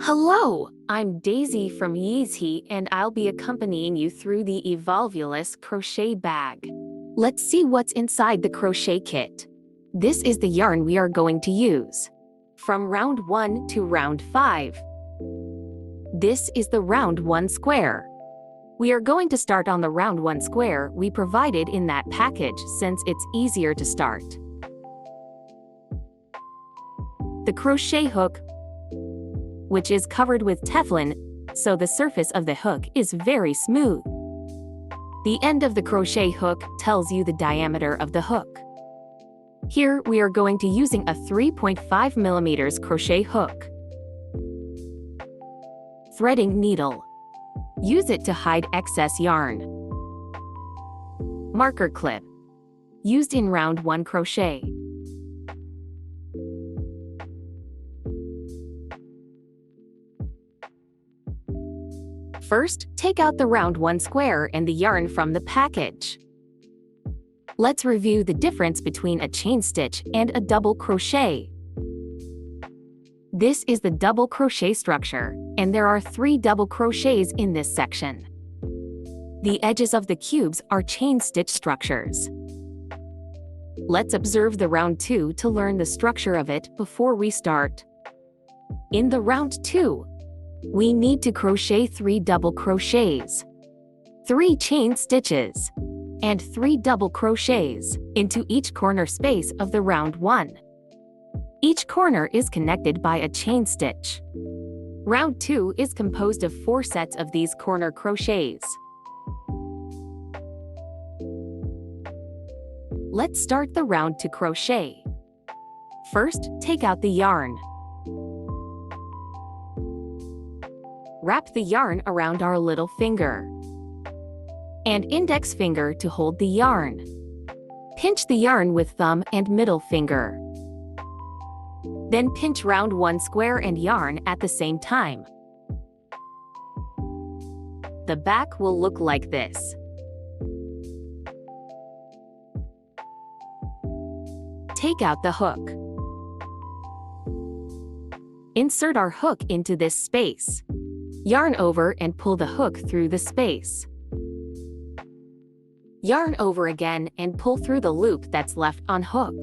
Hello, I'm Daisy from Yeezhee and I'll be accompanying you through the Evolvulus crochet bag. Let's see what's inside the crochet kit. This is the yarn we are going to use. From round 1 to round 5. This is the round 1 square. We are going to start on the round 1 square we provided in that package since it's easier to start. The crochet hook, which is covered with Teflon, so the surface of the hook is very smooth. The end of the crochet hook tells you the diameter of the hook. Here we are going to using a 3.5 millimeters crochet hook. Threading needle. Use it to hide excess yarn. Marker clip. Used in round 1 crochet. First, take out the round 1 square and the yarn from the package. Let's review the difference between a chain stitch and a double crochet. This is the double crochet structure, and there are 3 double crochets in this section. The edges of the cubes are chain stitch structures. Let's observe the round 2 to learn the structure of it before we start. In the round 2, we need to crochet 3 double crochets, 3 chain stitches, and 3 double crochets into each corner space of the round 1. Each corner is connected by a chain stitch. Round 2 is composed of 4 sets of these corner crochets. Let's start the round 2 crochet. First, take out the yarn. Wrap the yarn around our little finger and index finger to hold the yarn. Pinch the yarn with thumb and middle finger. Then pinch round 1 square and yarn at the same time. The back will look like this. Take out the hook. Insert our hook into this space. Yarn over and pull the hook through the space. Yarn over again and pull through the loop that's left on hook.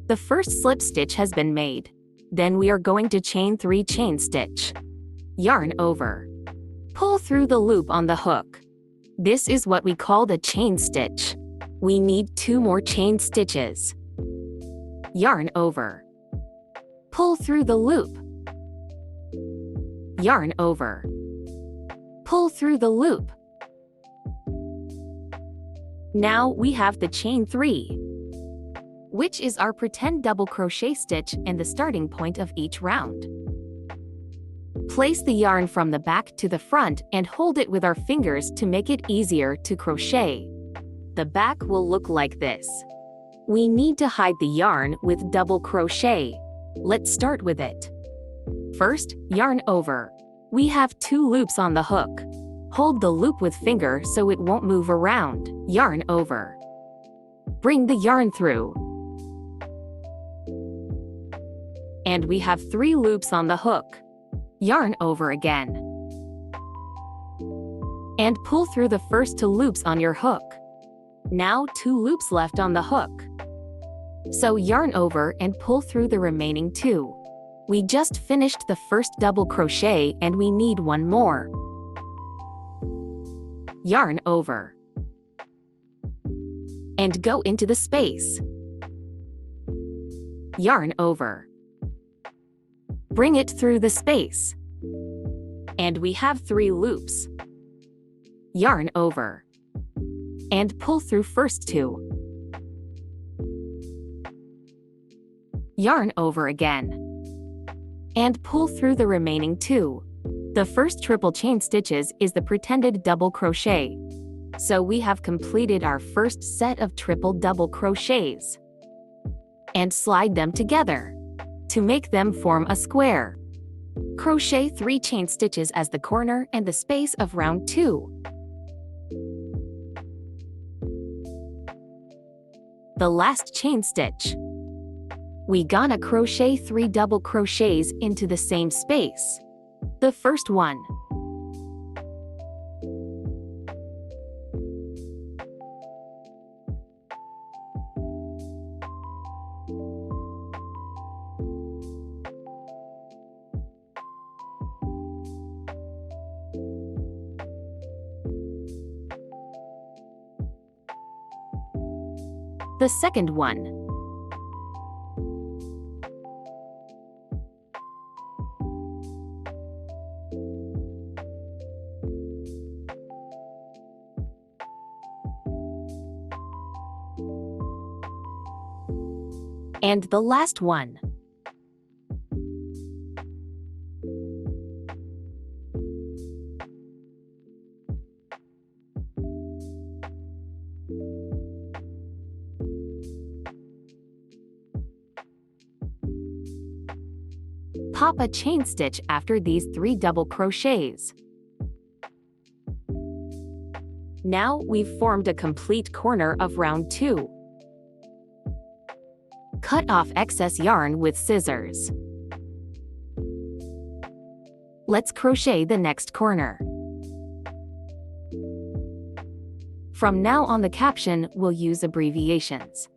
The first slip stitch has been made. Then we are going to chain 3 chain stitch. Yarn over. Pull through the loop on the hook. This is what we call the chain stitch. We need 2 more chain stitches. Yarn over. Pull through the loop. Yarn over. Pull through the loop. Now we have the chain 3, which is our pretend double crochet stitch and the starting point of each round. Place the yarn from the back to the front and hold it with our fingers to make it easier to crochet. The back will look like this. We need to hide the yarn with double crochet. Let's start with it. First, yarn over. We have 2 loops on the hook. Hold the loop with finger so it won't move around. Yarn over. Bring the yarn through. And we have 3 loops on the hook. Yarn over again. And pull through the first 2 loops on your hook. Now 2 loops left on the hook. So yarn over and pull through the remaining 2. We just finished the first double crochet and we need 1 more. Yarn over. And go into the space. Yarn over. Bring it through the space. And we have 3 loops. Yarn over. And pull through first 2. Yarn over again. And pull through the remaining 2. The first triple chain stitches is the pretended double crochet. So we have completed our first set of triple double crochets. And slide them together to make them form a square. Crochet 3 chain stitches as the corner and the space of round 2. The last chain stitch. We gonna crochet 3 double crochets into the same space. The first one. The second one. And the last one. Pop a chain stitch after these 3 double crochets. Now we've formed a complete corner of round 2. Cut off excess yarn with scissors. Let's crochet the next corner. From now on, the caption will use abbreviations.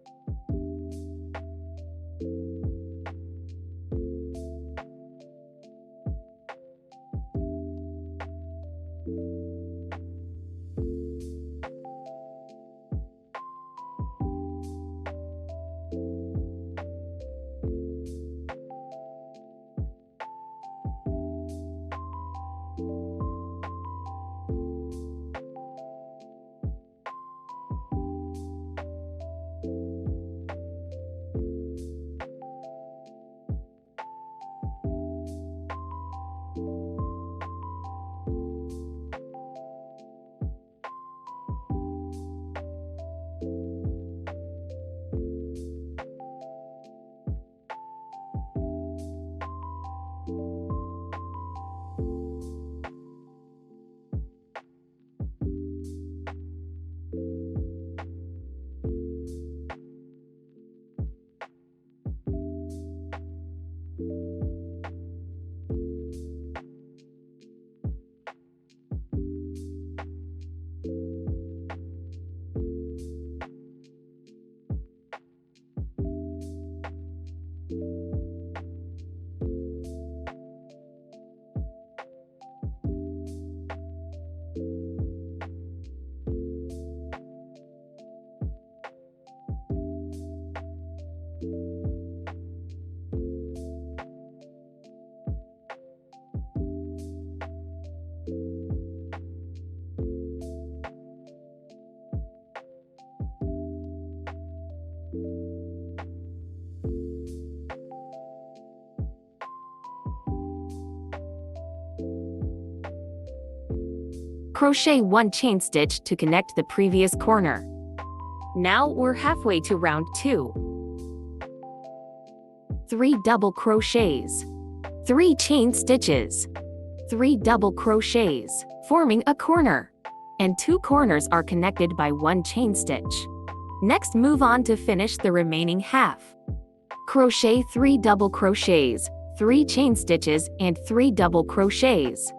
Crochet 1 chain stitch to connect the previous corner. Now we're halfway to round 2. 3 double crochets. 3 chain stitches. 3 double crochets, forming a corner. And 2 corners are connected by 1 chain stitch. Next, move on to finish the remaining half. Crochet 3 double crochets, 3 chain stitches, and 3 double crochets.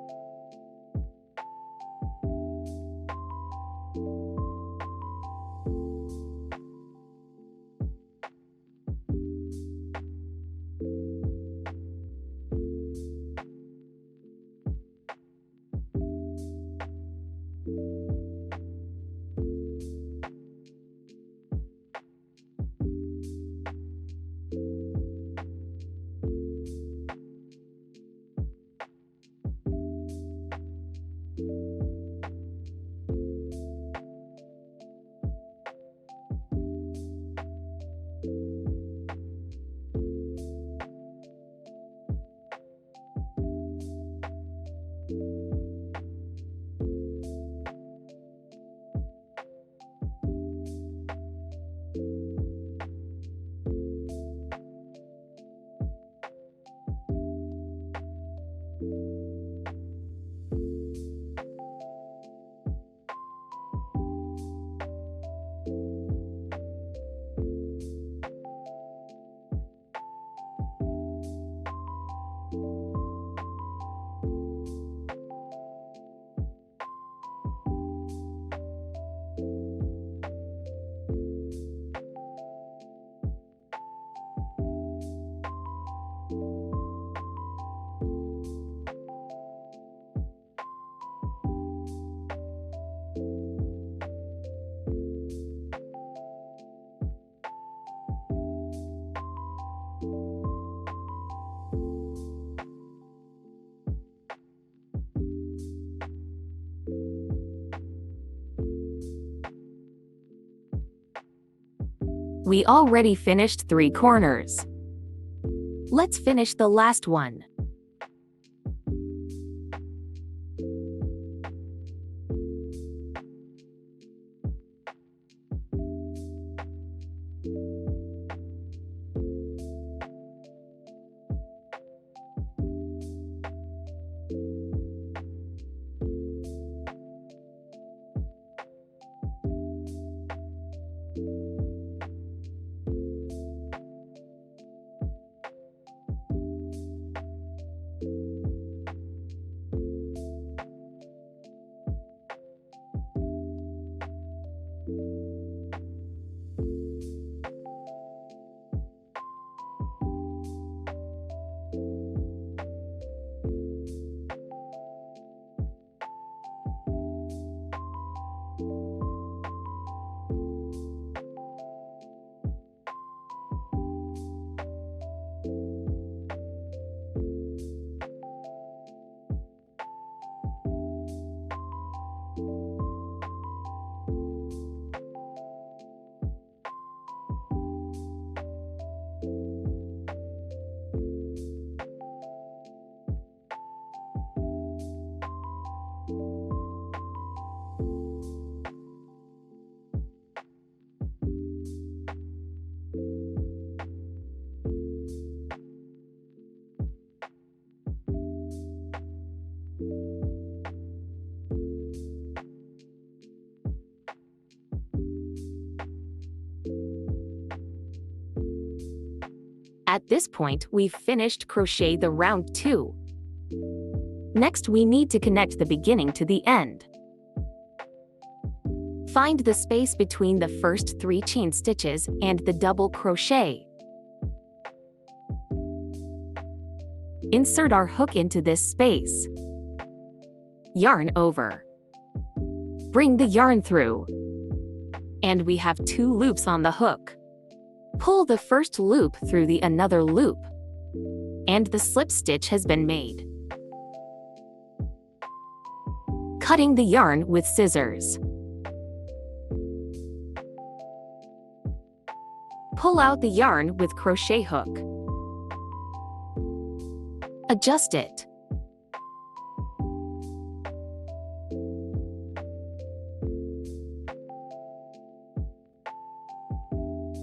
We already finished 3 corners. Let's finish the last one. At this point, we've finished crochet the round 2. Next, we need to connect the beginning to the end. Find the space between the first 3 chain stitches and the double crochet. Insert our hook into this space. Yarn over. Bring the yarn through. And we have 2 loops on the hook. Pull the first loop through the another loop. And the slip stitch has been made. Cutting the yarn with scissors. Pull out the yarn with crochet hook. Adjust it.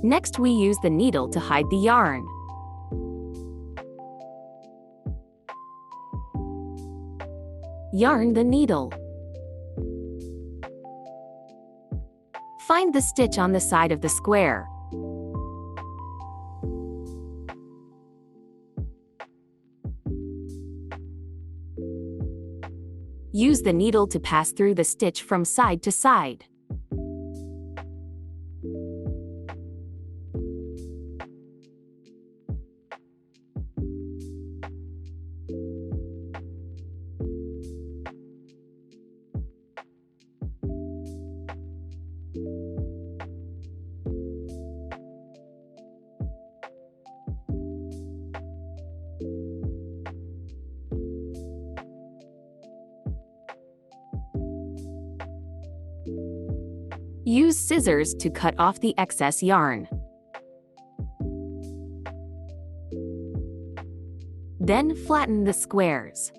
Next, we use the needle to hide the yarn. Yarn the needle. Find the stitch on the side of the square. Use the needle to pass through the stitch from side to side. Use scissors to cut off the excess yarn. Then flatten the squares.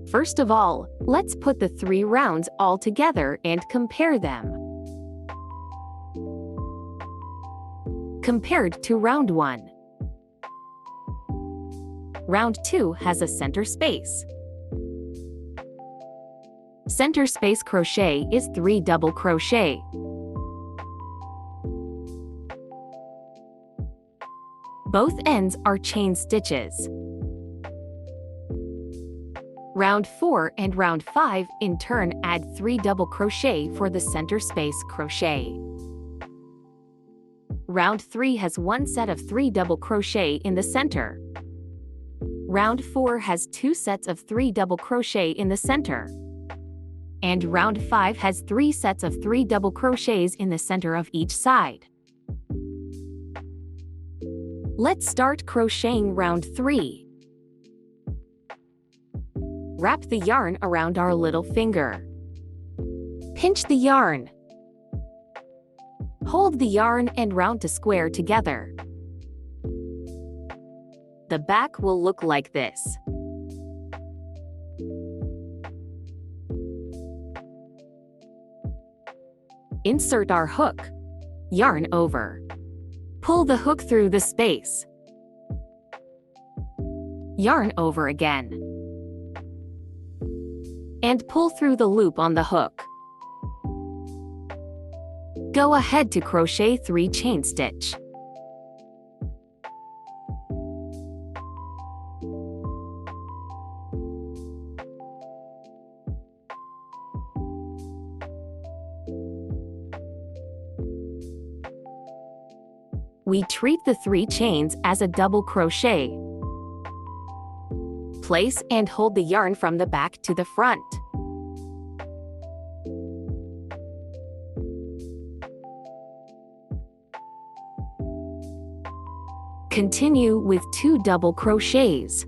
First of all, let's put the 3 rounds all together and compare them. Compared to round 1. Round 2 has a center space. Center space crochet is 3 double crochet. Both ends are chain stitches. Round 4 and round 5 in turn add 3 double crochet for the center space crochet. Round 3 has 1 set of 3 double crochet in the center. Round 4 has 2 sets of 3 double crochet in the center. And round 5 has 3 sets of 3 double crochets in the center of each side. Let's start crocheting round 3. Wrap the yarn around our little finger. Pinch the yarn. Hold the yarn and round to square together. The back will look like this. Insert our hook. Yarn over. Pull the hook through the space. Yarn over again. And pull through the loop on the hook. Go ahead to crochet 3 chain stitch. We treat the 3 chains as a double crochet. Place and hold the yarn from the back to the front. Continue with 2 double crochets.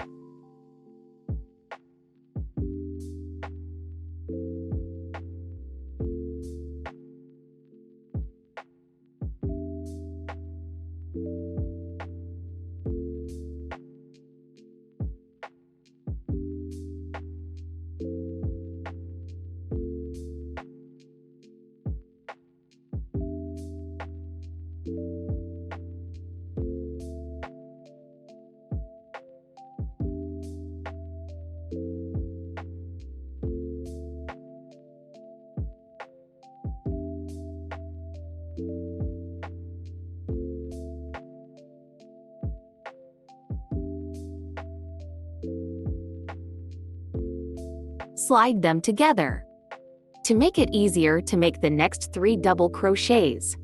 Slide them together. To make it easier to make the next 3 double crochets.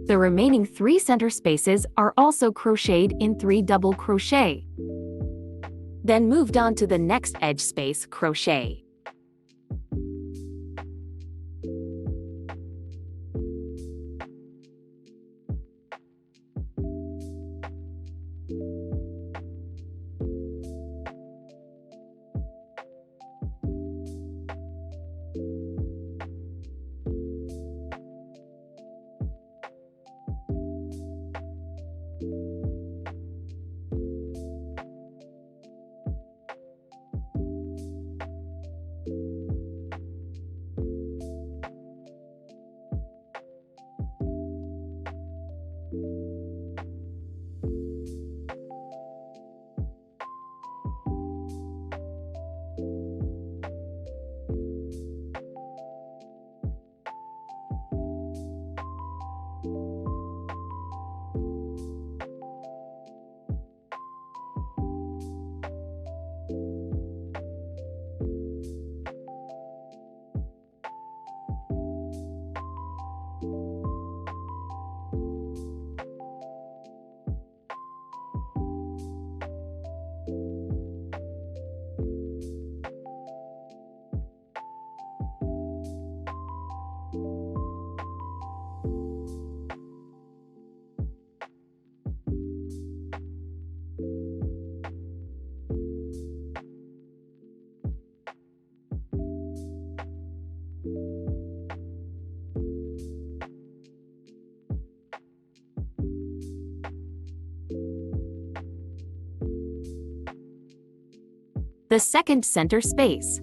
The remaining 3 center spaces are also crocheted in 3 double crochet. Then moved on to the next edge space crochet. The second center space.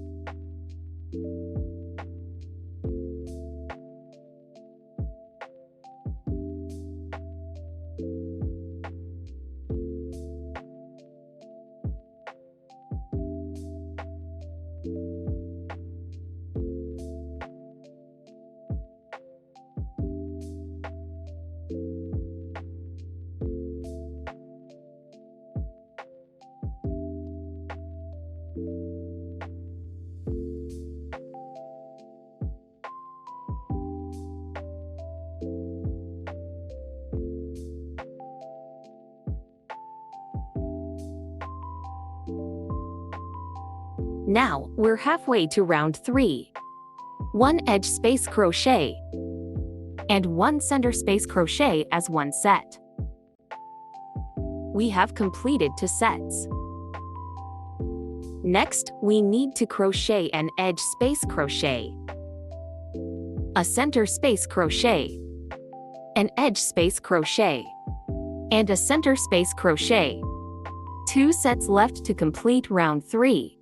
Now, we're halfway to round 3. 1 edge space crochet and 1 center space crochet as one set. We have completed 2 sets. Next, we need to crochet an edge space crochet, a center space crochet, an edge space crochet, and a center space crochet. 2 sets left to complete round 3.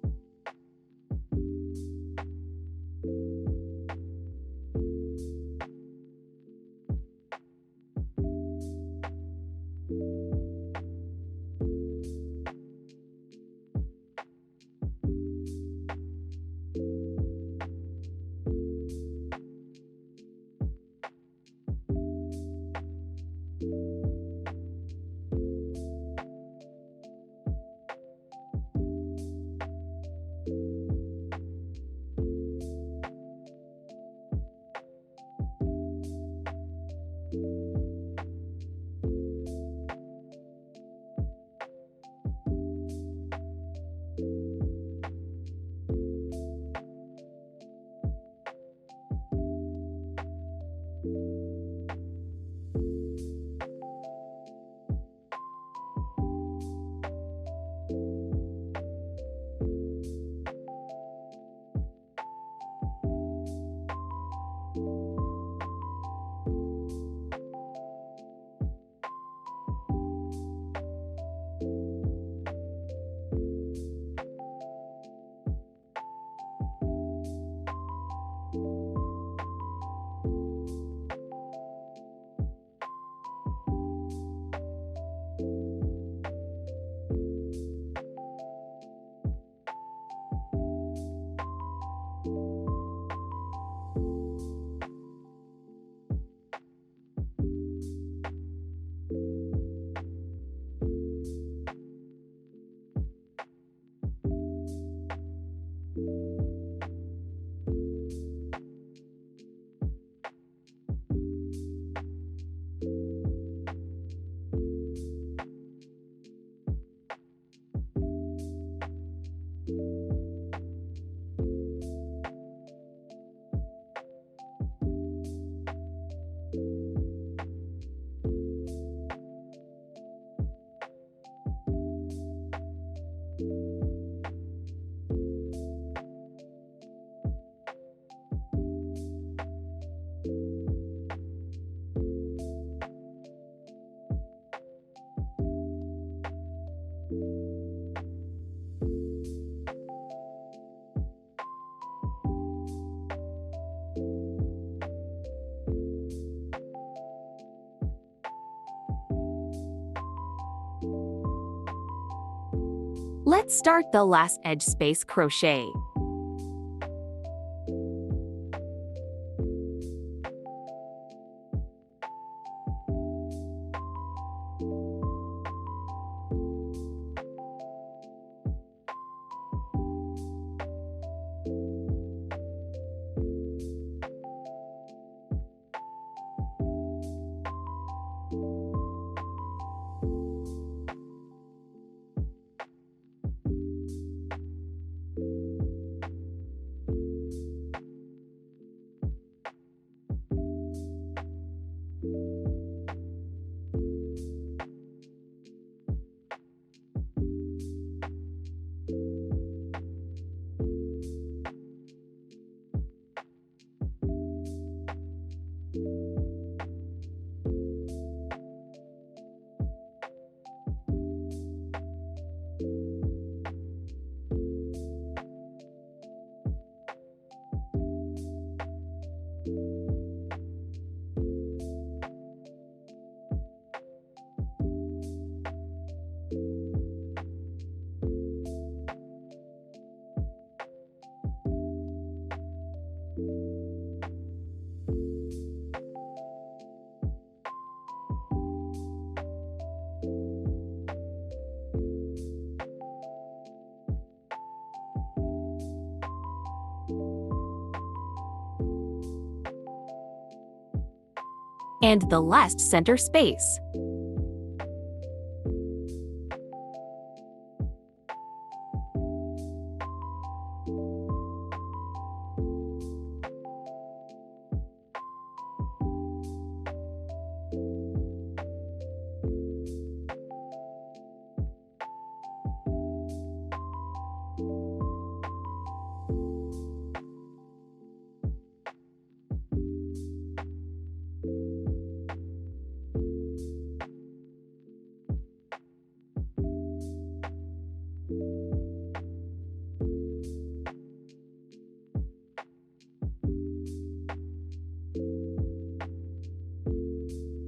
Let's start the last edge space crochet. And the last center space.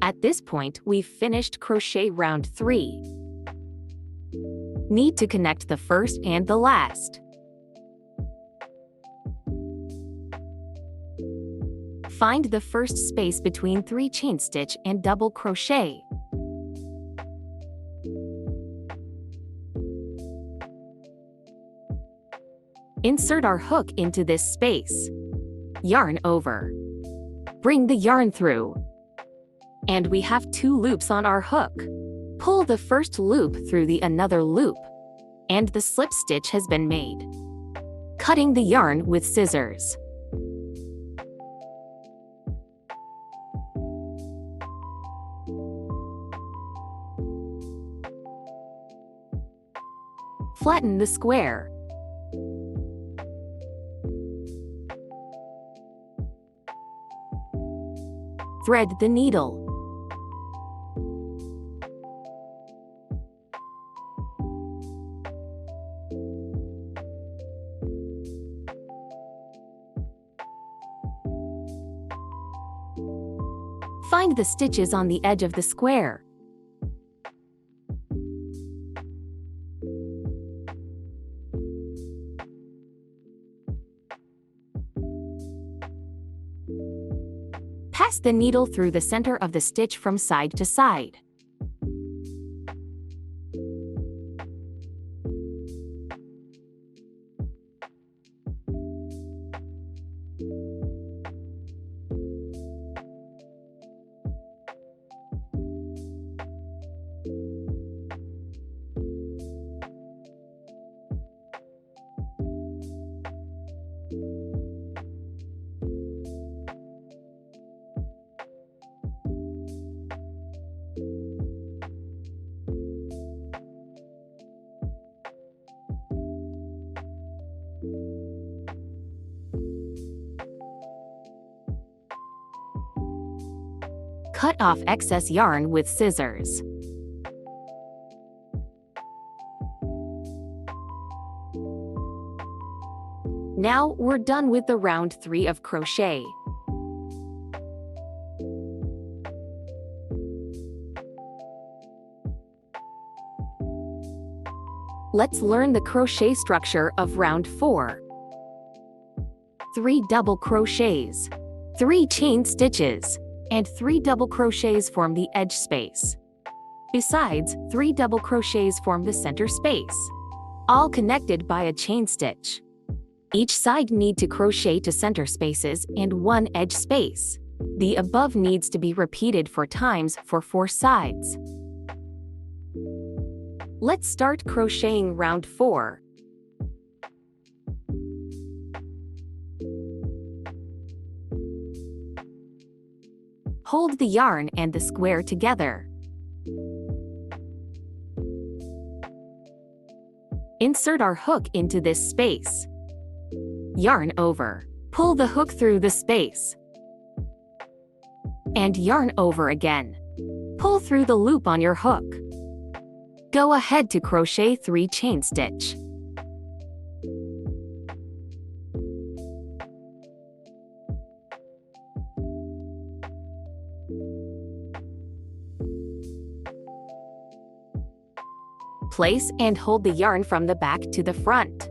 At this point, we've finished crochet round 3. Need to connect the first and the last. Find the first space between 3 chain stitch and double crochet. Insert our hook into this space. Yarn over. Bring the yarn through. And we have 2 loops on our hook. Pull the first loop through the another loop, and the slip stitch has been made. Cutting the yarn with scissors. Flatten the square. Thread the needle. Find the stitches on the edge of the square. Pass the needle through the center of the stitch from side to side. Cut off excess yarn with scissors. Now we're done with the round 3 of crochet. Let's learn the crochet structure of round 4. 3 double crochets, 3 chain stitches, and 3 double crochets form the edge space. Besides, 3 double crochets form the center space, all connected by a chain stitch. Each side need to crochet to center spaces and 1 edge space. The above needs to be repeated 4 times for 4 sides. Let's start crocheting round 4. Hold the yarn and the square together. Insert our hook into this space. Yarn over. Pull the hook through the space. And yarn over again. Pull through the loop on your hook. Go ahead to crochet 3 chain stitch. Place and hold the yarn from the back to the front.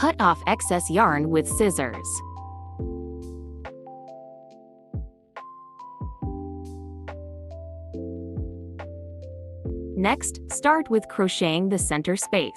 Cut off excess yarn with scissors. Next, start with crocheting the center space.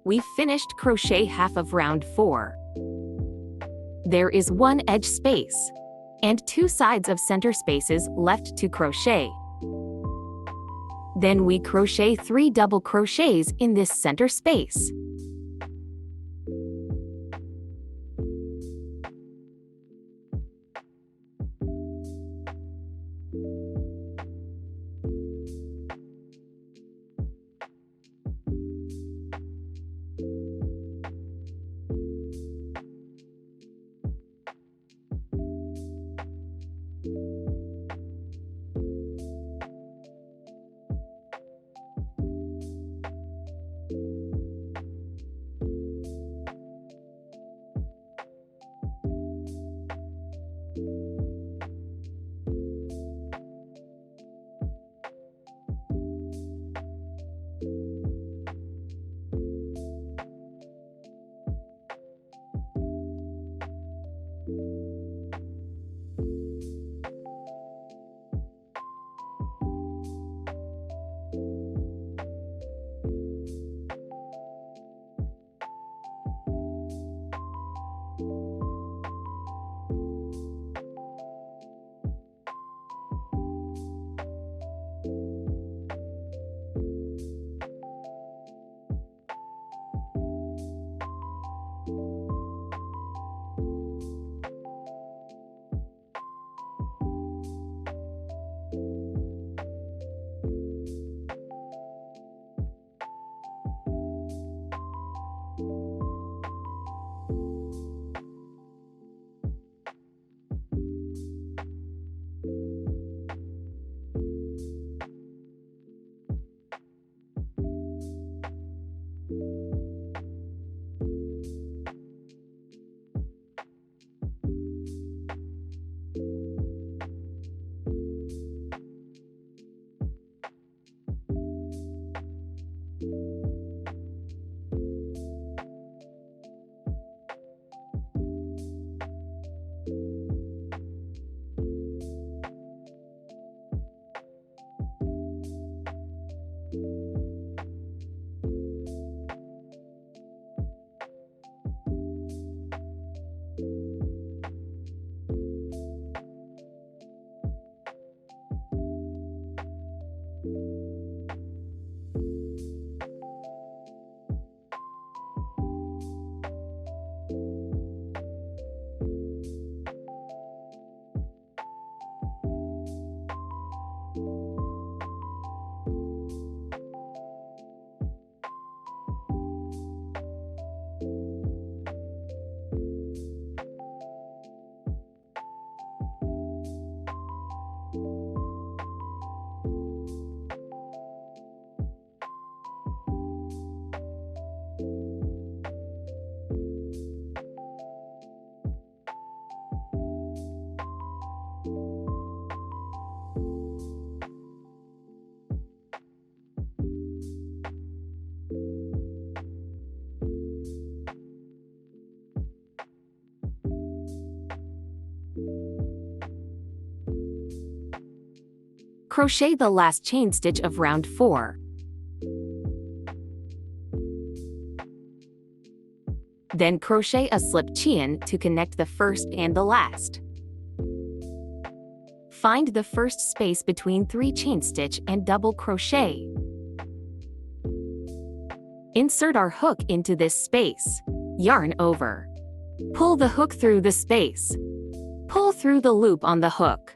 We've finished crochet half of round 4. There is one edge space and 2 sides of center spaces left to crochet. Then we crochet 3 double crochets in this center space. Crochet the last chain stitch of round 4. Then crochet a slip chain to connect the first and the last. Find the first space between 3 chain stitch and double crochet. Insert our hook into this space. Yarn over. Pull the hook through the space. Pull through the loop on the hook.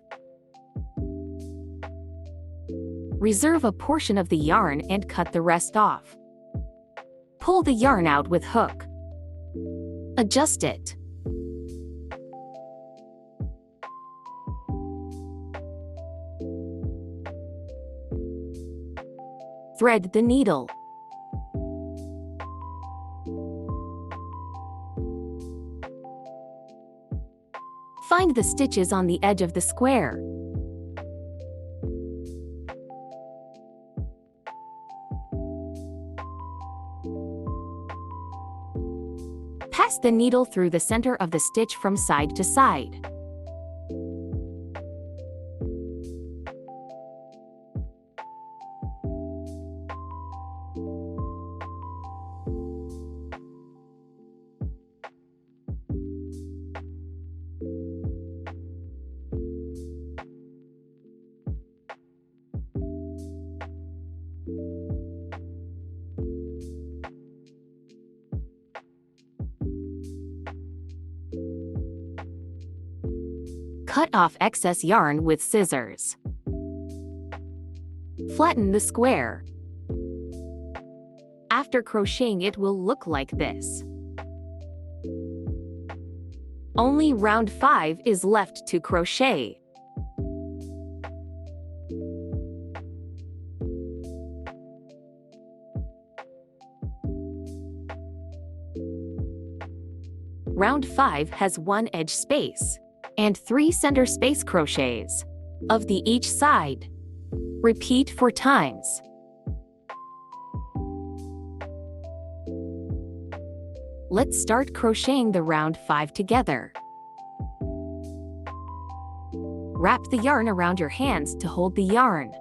Reserve a portion of the yarn and cut the rest off. Pull the yarn out with hook. Adjust it. Thread the needle. Find the stitches on the edge of the square. Pass the needle through the center of the stitch from side to side. Cut off excess yarn with scissors. Flatten the square. After crocheting, it will look like this. Only round 5 is left to crochet. Round 5 has 1 edge space and 3 center space crochets of the each side. Repeat 4 times. Let's start crocheting the round 5 together. Wrap the yarn around your hands to hold the yarn.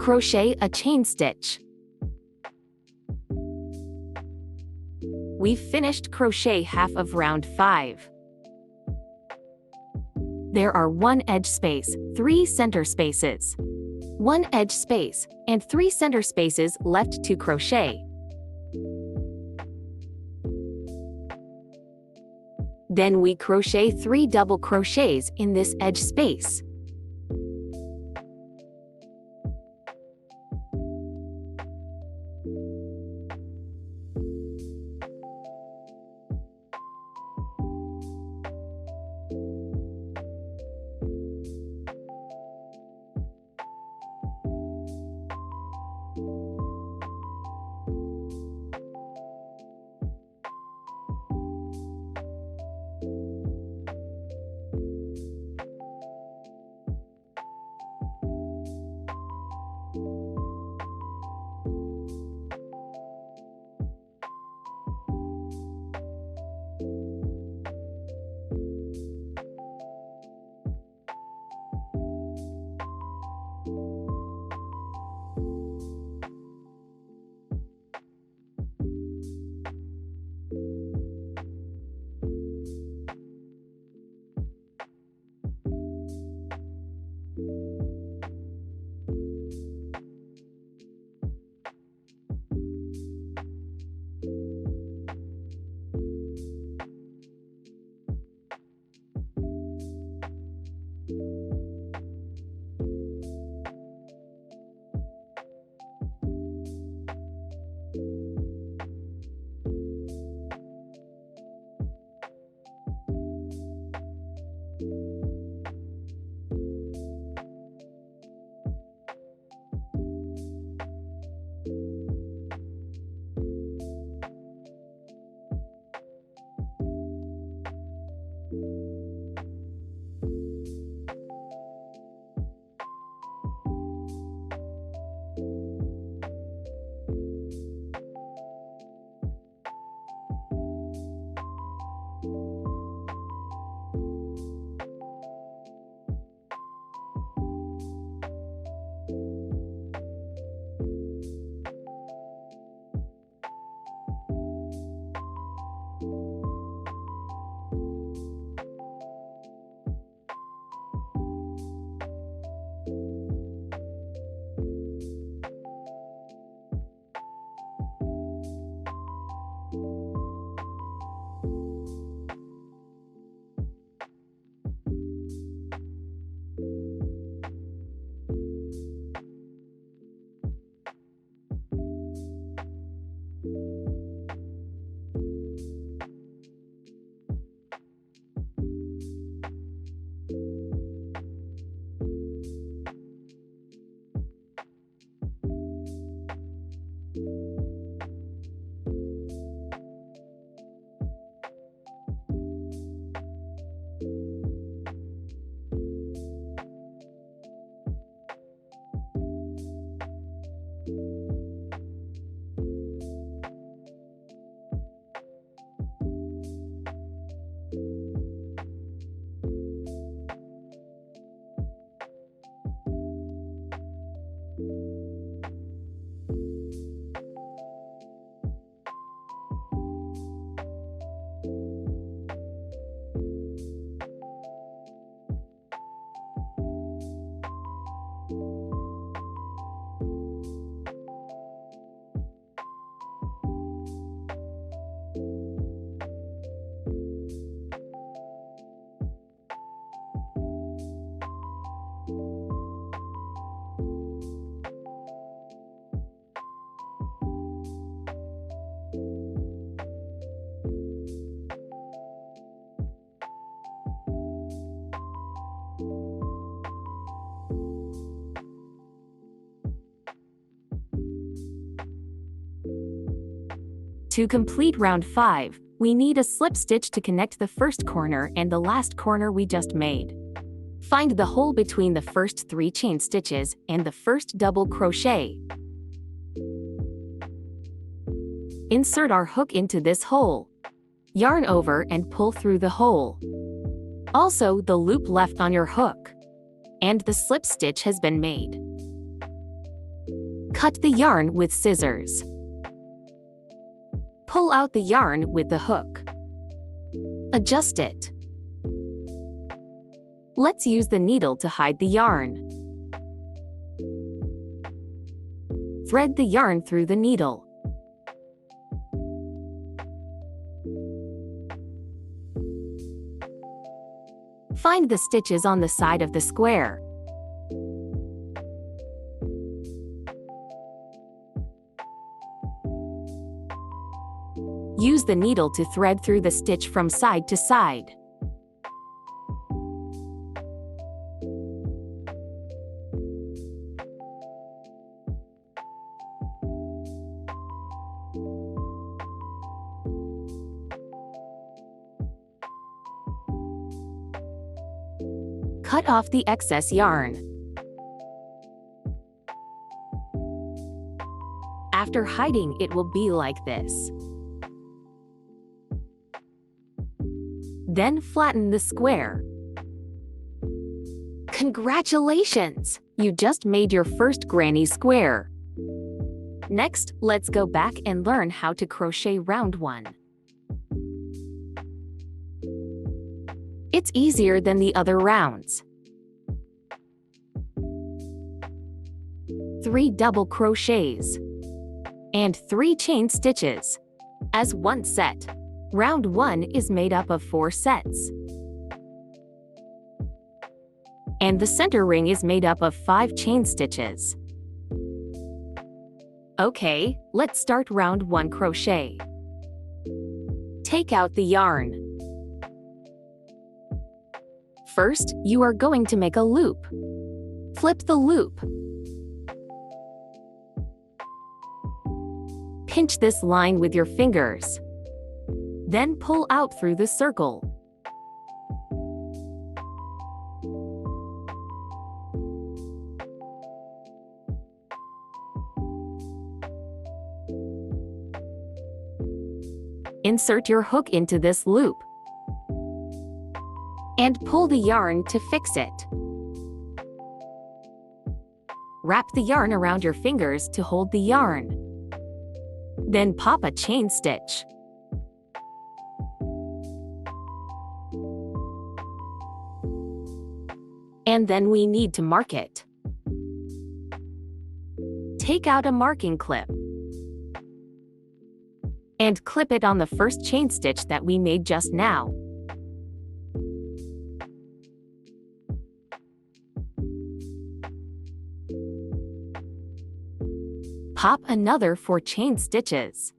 Crochet a chain stitch. We've finished crochet half of round 5. There are 1 edge space, 3 center spaces, 1 edge space, and 3 center spaces left to crochet. Then we crochet 3 double crochets in this edge space. To complete round 5, we need a slip stitch to connect the first corner and the last corner we just made. Find the hole between the first 3 chain stitches and the first double crochet. Insert our hook into this hole. Yarn over and pull through the hole. Also, the loop left on your hook. And the slip stitch has been made. Cut the yarn with scissors. Pull out the yarn with the hook. Adjust it. Let's use the needle to hide the yarn. Thread the yarn through the needle. Find the stitches on the side of the square. Use the needle to thread through the stitch from side to side. Cut off the excess yarn. After hiding, it will be like this. Then flatten the square. Congratulations! You just made your first granny square. Next, let's go back and learn how to crochet round 1. It's easier than the other rounds. 3 double crochets and 3 chain stitches as one set. Round 1 is made up of 4 sets. And the center ring is made up of 5 chain stitches. Okay, let's start round 1 crochet. Take out the yarn. First, you are going to make a loop. Flip the loop. Pinch this line with your fingers. Then pull out through the circle. Insert your hook into this loop. and pull the yarn to fix it. Wrap the yarn around your fingers to hold the yarn. Then pop a chain stitch. And then we need to mark it. Take out a marking clip and clip it on the first chain stitch that we made just now. Pop another 4 chain stitches.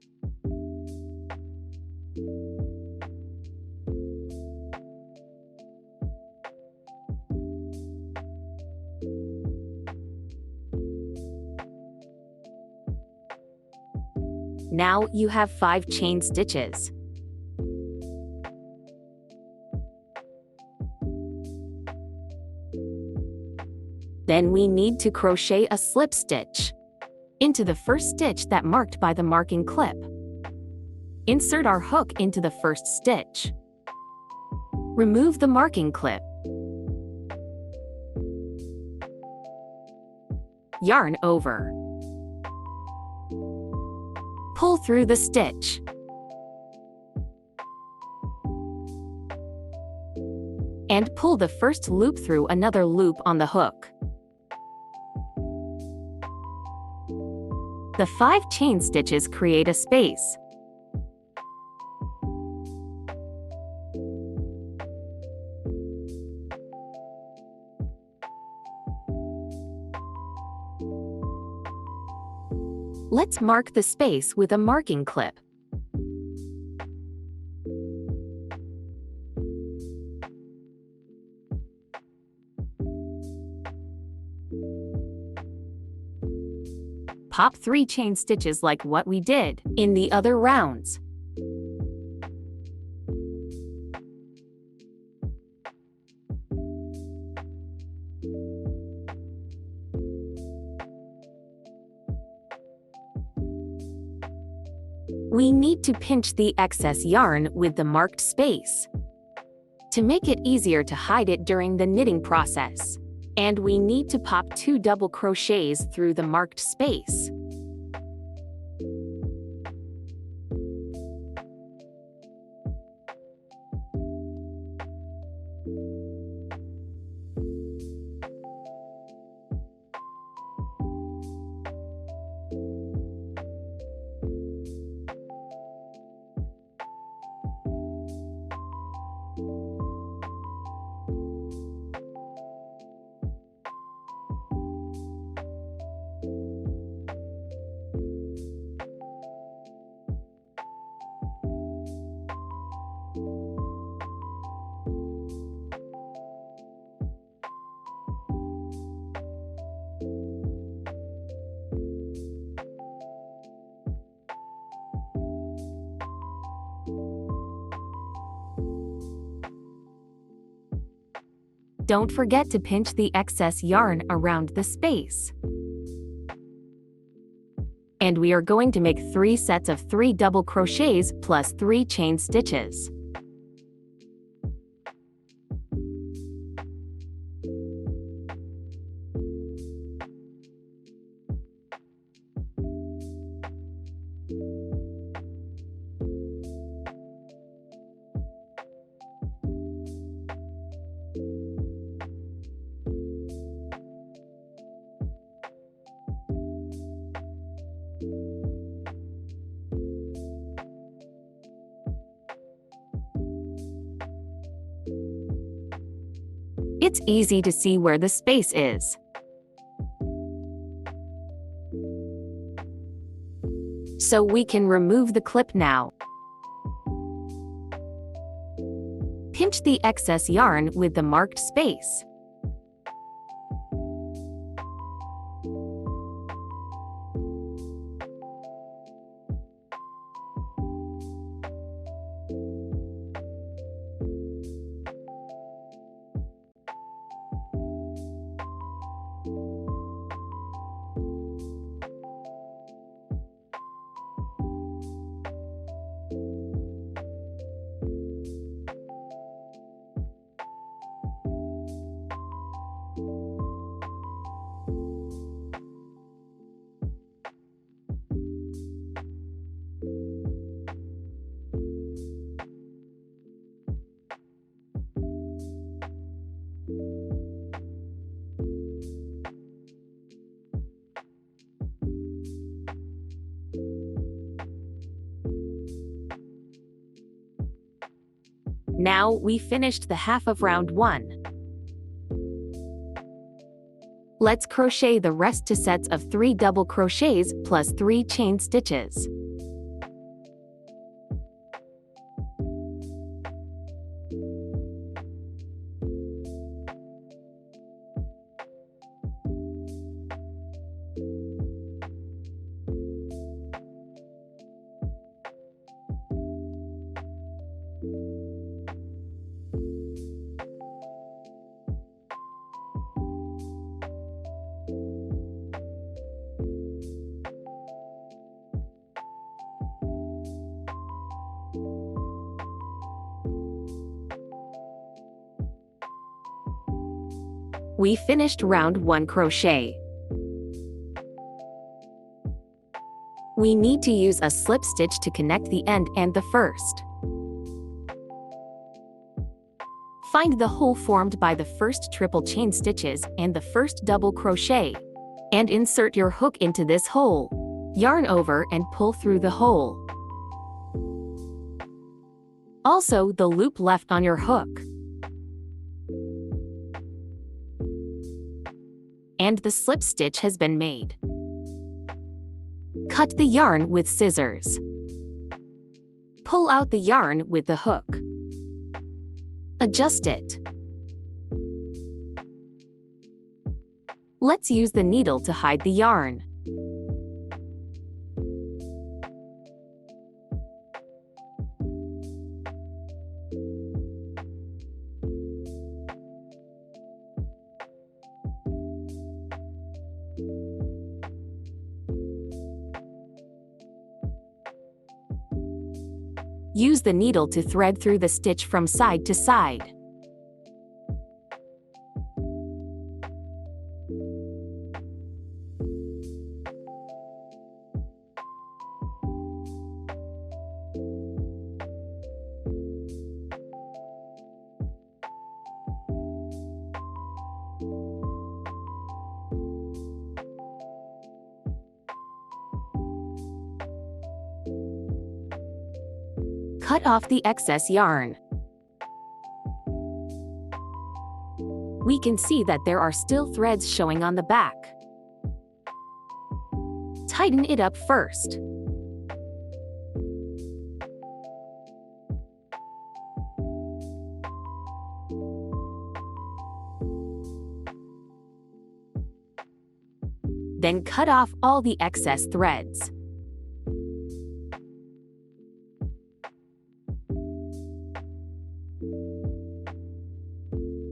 Now you have 5 chain stitches. Then we need to crochet a slip stitch into the first stitch that marked by the marking clip. Insert our hook into the first stitch. Remove the marking clip. Yarn over. Pull through the stitch. And pull the first loop through another loop on the hook. The 5 chain stitches create a space. Let's mark the space with a marking clip. Pop 3 chain stitches like what we did in the other rounds. We need to pinch the excess yarn with the marked space to make it easier to hide it during the knitting process. And we need to pop 2 double crochets through the marked space. Don't forget to pinch the excess yarn around the space. And we are going to make 3 sets of 3 double crochets plus 3 chain stitches. It's easy to see where the space is. So we can remove the clip now. Pinch the excess yarn with the marked space. Now we finished the half of round 1. Let's crochet the rest to sets of 3 double crochets plus 3 chain stitches. We finished round 1 crochet. We need to use a slip stitch to connect the end and the first. Find the hole formed by the first triple chain stitches and the first double crochet, and insert your hook into this hole. Yarn over and pull through the hole. Also, the loop left on your hook. And the slip stitch has been made. Cut the yarn with scissors. Pull out the yarn with the hook. Adjust it. Let's use the needle to hide the yarn. Use the needle to thread through the stitch from side to side. Cut off the excess yarn. We can see that there are still threads showing on the back. Tighten it up first. Then cut off all the excess threads.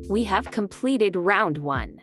We have completed round 1.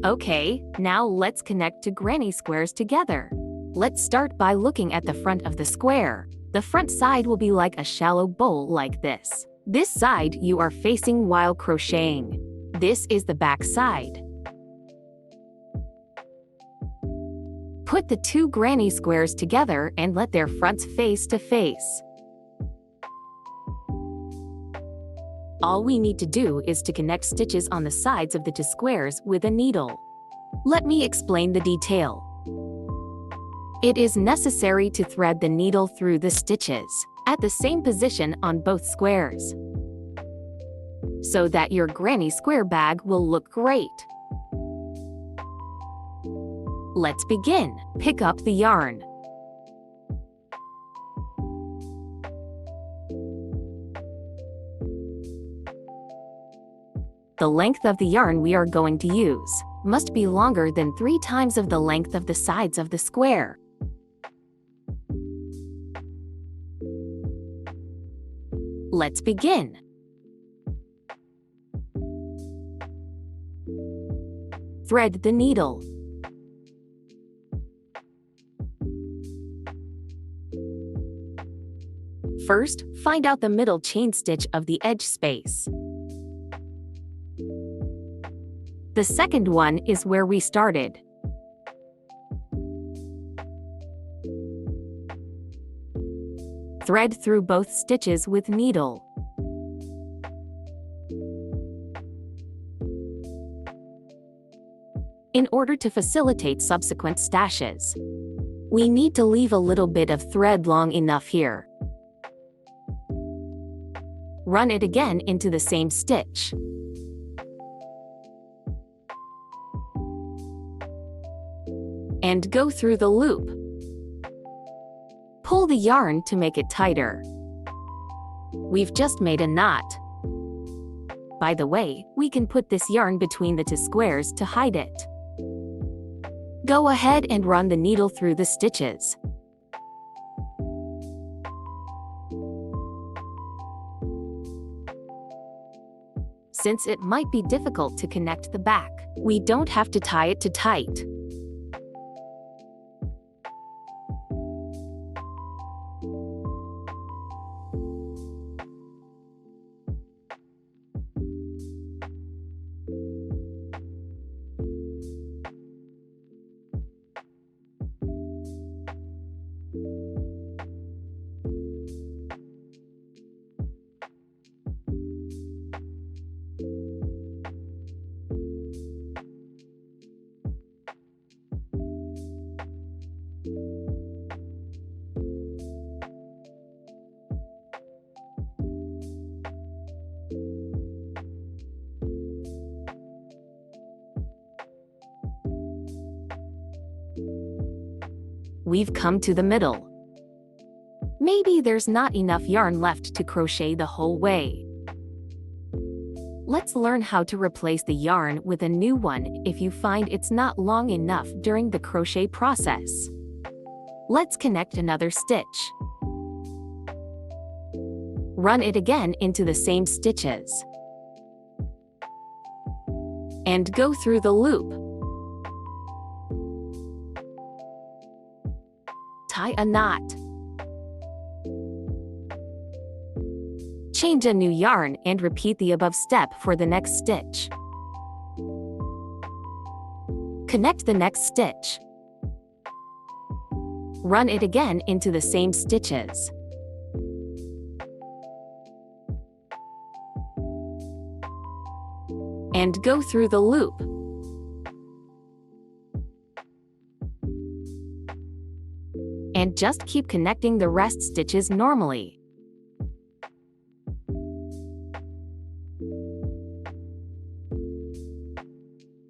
Okay, now let's connect to granny squares together. Let's start by looking at the front of the square. The front side will be like a shallow bowl like this. This side you are facing while crocheting. This is the back side. Put the 2 granny squares together and let their fronts face to face. All we need to do is to connect stitches on the sides of the 2 squares with a needle. Let me explain the detail. It is necessary to thread the needle through the stitches at the same position on both squares, so that your granny square bag will look great. Let's begin. Pick up the yarn. The length of the yarn we are going to use must be longer than 3 times of the length of the sides of the square. Let's begin. Thread the needle. First, find out the middle chain stitch of the edge space. The second one is where we started. Thread through both stitches with needle. In order to facilitate subsequent stashes, we need to leave a little bit of thread long enough here. Run it again into the same stitch. And go through the loop. Pull the yarn to make it tighter. We've just made a knot. By the way, we can put this yarn between the two squares to hide it. Go ahead and run the needle through the stitches. Since it might be difficult to connect the back, we don't have to tie it too tight. We've come to the middle. Maybe there's not enough yarn left to crochet the whole way. Let's learn how to replace the yarn with a new one if you find it's not long enough during the crochet process. Let's connect another stitch. Run it again into the same stitches. And go through the loop. Tie a knot. Change a new yarn and repeat the above step for the next stitch. Connect the next stitch. Run it again into the same stitches. And go through the loop. And just keep connecting the rest stitches normally.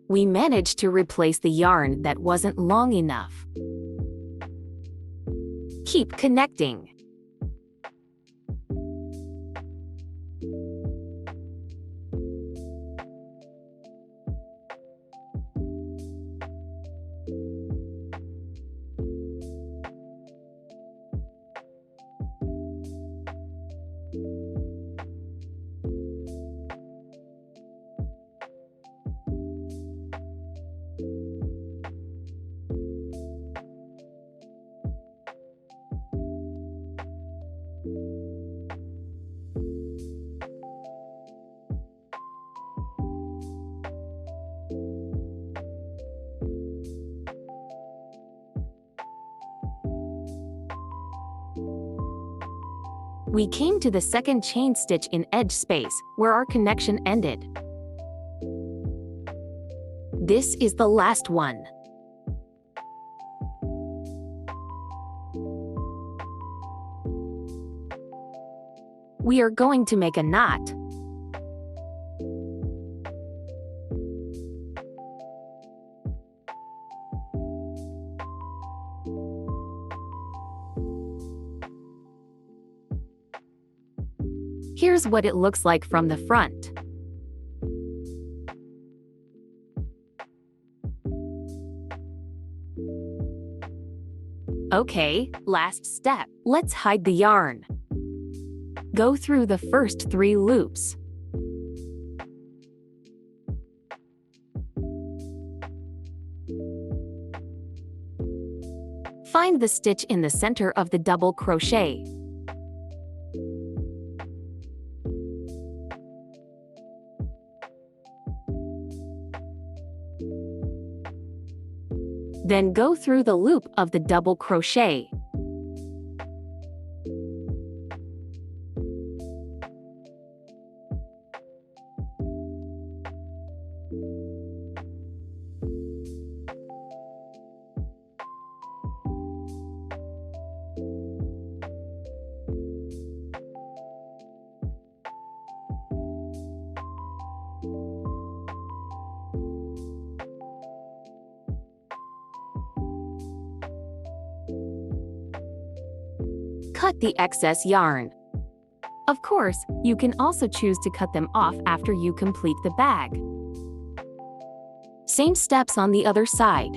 We managed to replace the yarn that wasn't long enough. Keep connecting. We came to the second chain stitch in edge space, where our connection ended. This is the last one. We are going to make a knot. Here's what it looks like from the front. Okay, last step. Let's hide the yarn. Go through the first 3 loops. Find the stitch in the center of the double crochet. Then go through the loop of the double crochet. Cut the excess yarn. Of course, you can also choose to cut them off after you complete the bag. Same steps on the other side.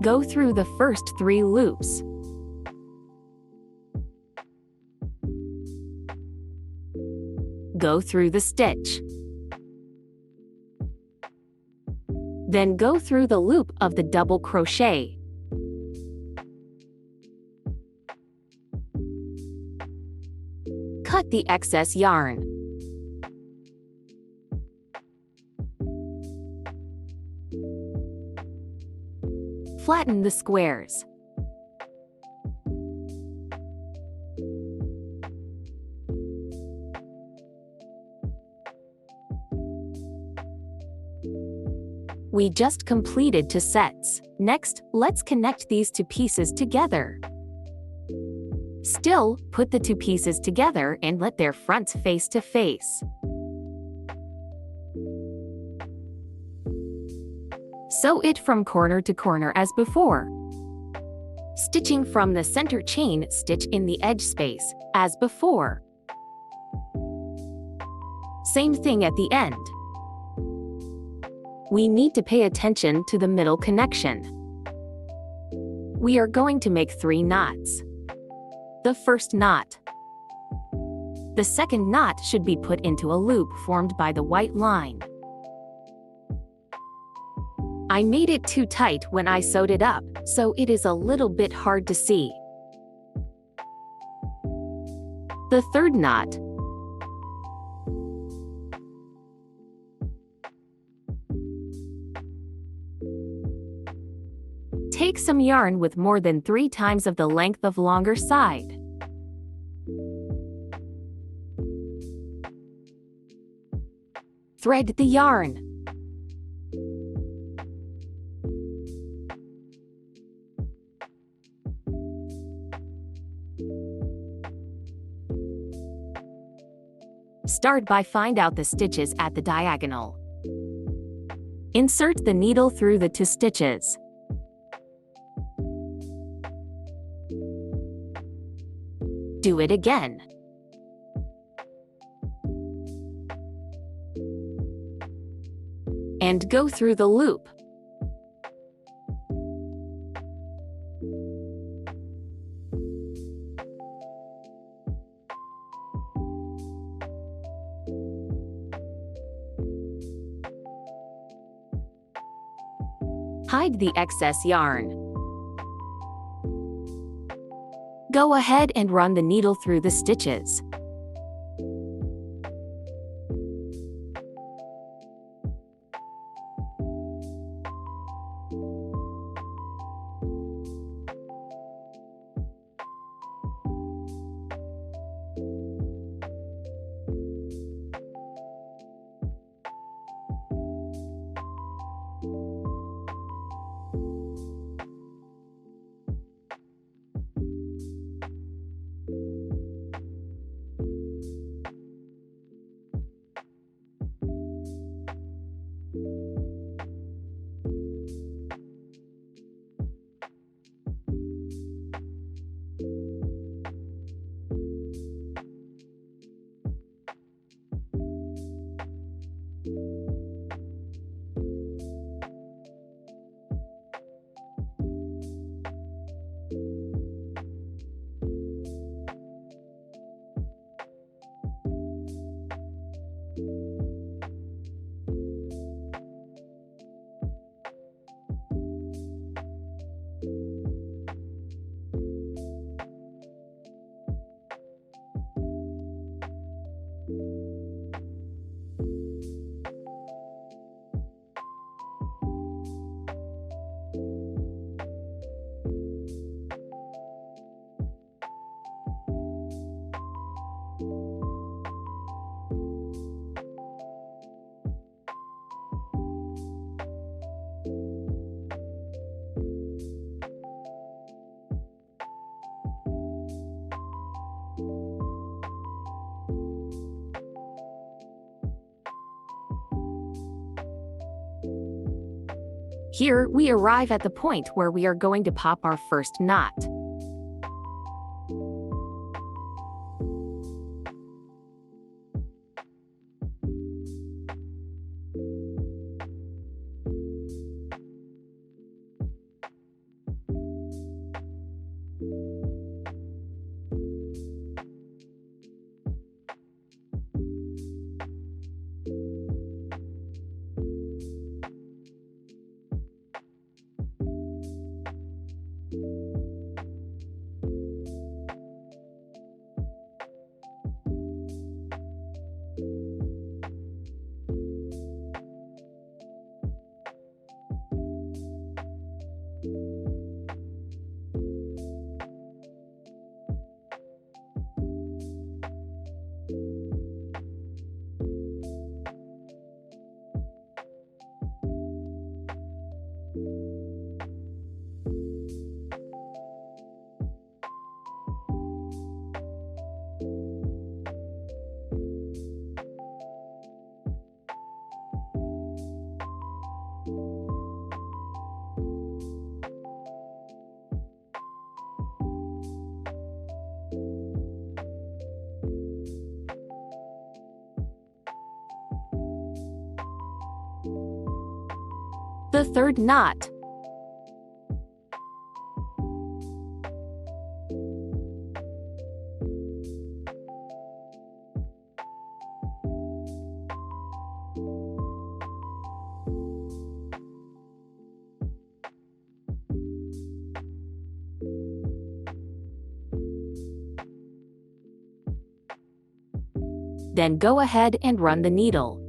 Go through the first 3 loops. Go through the stitch. Then go through the loop of the double crochet. Cut the excess yarn. Flatten the squares. We just completed 2 sets. Next, let's connect these 2 pieces together. Still, put the 2 pieces together and let their fronts face to face. Sew it from corner to corner as before. Stitching from the center chain, stitch in the edge space, as before. Same thing at the end. We need to pay attention to the middle connection. We are going to make 3 knots. The first knot. The second knot should be put into a loop formed by the white line. I made it too tight when I sewed it up, so it is a little bit hard to see. The third knot. Take some yarn with more than 3 times of the length of longer side. Thread the yarn. Start by find out the stitches at the diagonal. Insert the needle through the 2 stitches. Do it again. And go through the loop. Hide the excess yarn. Go ahead and run the needle through the stitches. Here, we arrive at the point where we are going to pop our first knot. The third knot. Then go ahead and run the needle.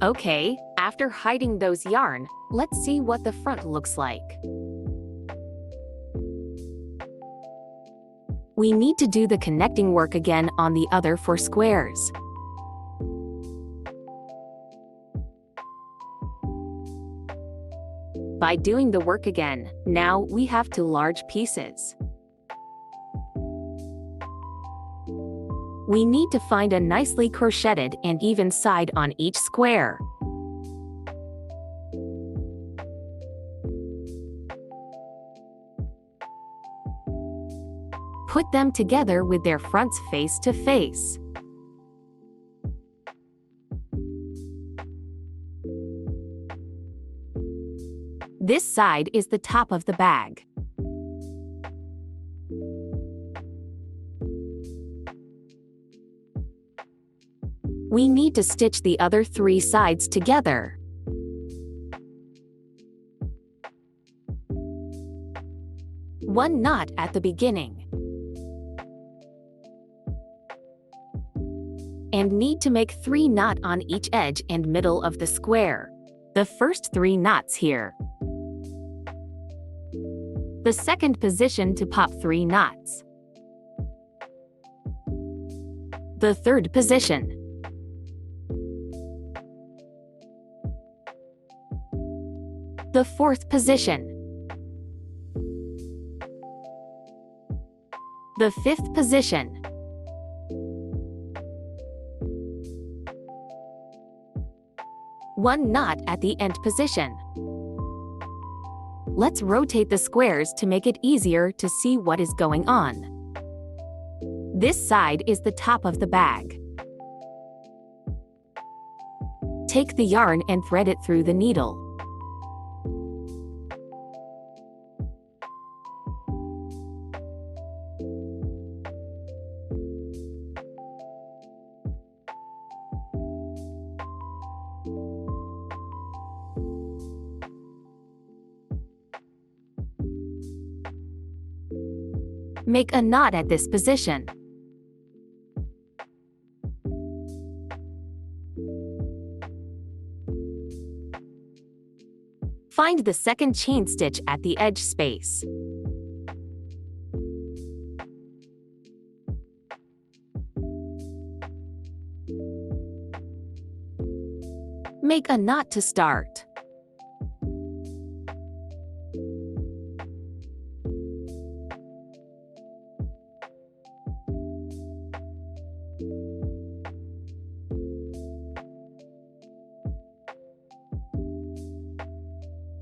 Okay, after hiding those yarn, let's see what the front looks like. We need to do the connecting work again on the other 4 squares. By doing the work again, now we have 2 large pieces. We need to find a nicely crocheted and even side on each square. Put them together with their fronts face to face. This side is the top of the bag. We need to stitch the other 3 sides together. One knot at the beginning. And need to make 3 knots on each edge and middle of the square. The first 3 knots here. The second position to pop 3 knots. The third position. The fourth position. The fifth position. One knot at the end position. Let's rotate the squares to make it easier to see what is going on. This side is the top of the bag. Take the yarn and thread it through the needle. Make a knot at this position. Find the second chain stitch at the edge space. Make a knot to start.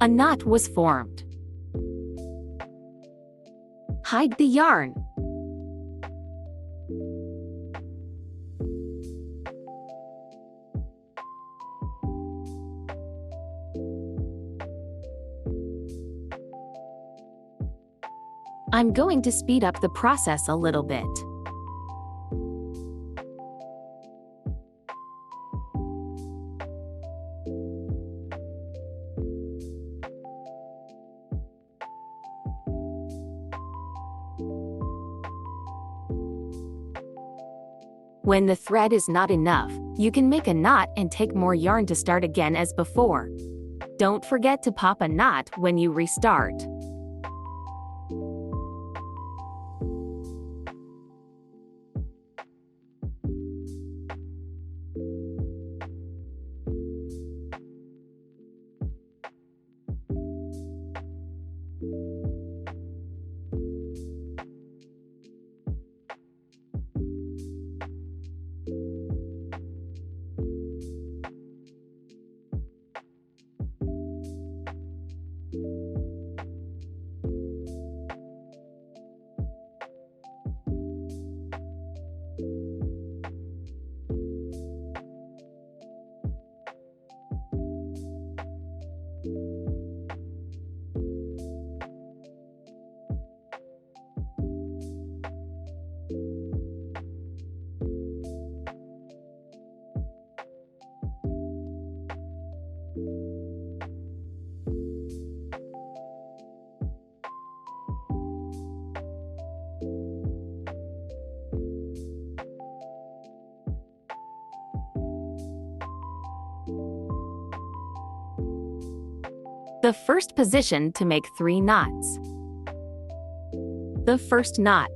A knot was formed. Hide the yarn. I'm going to speed up the process a little bit. When the thread is not enough, you can make a knot and take more yarn to start again as before. Don't forget to pop a knot when you restart. The first position to make 3 knots. The first knot.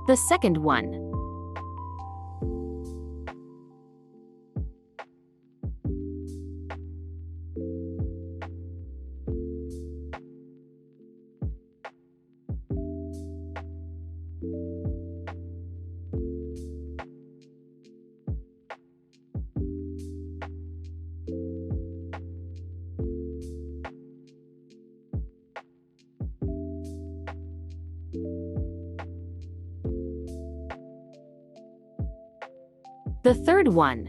The second one. The third one.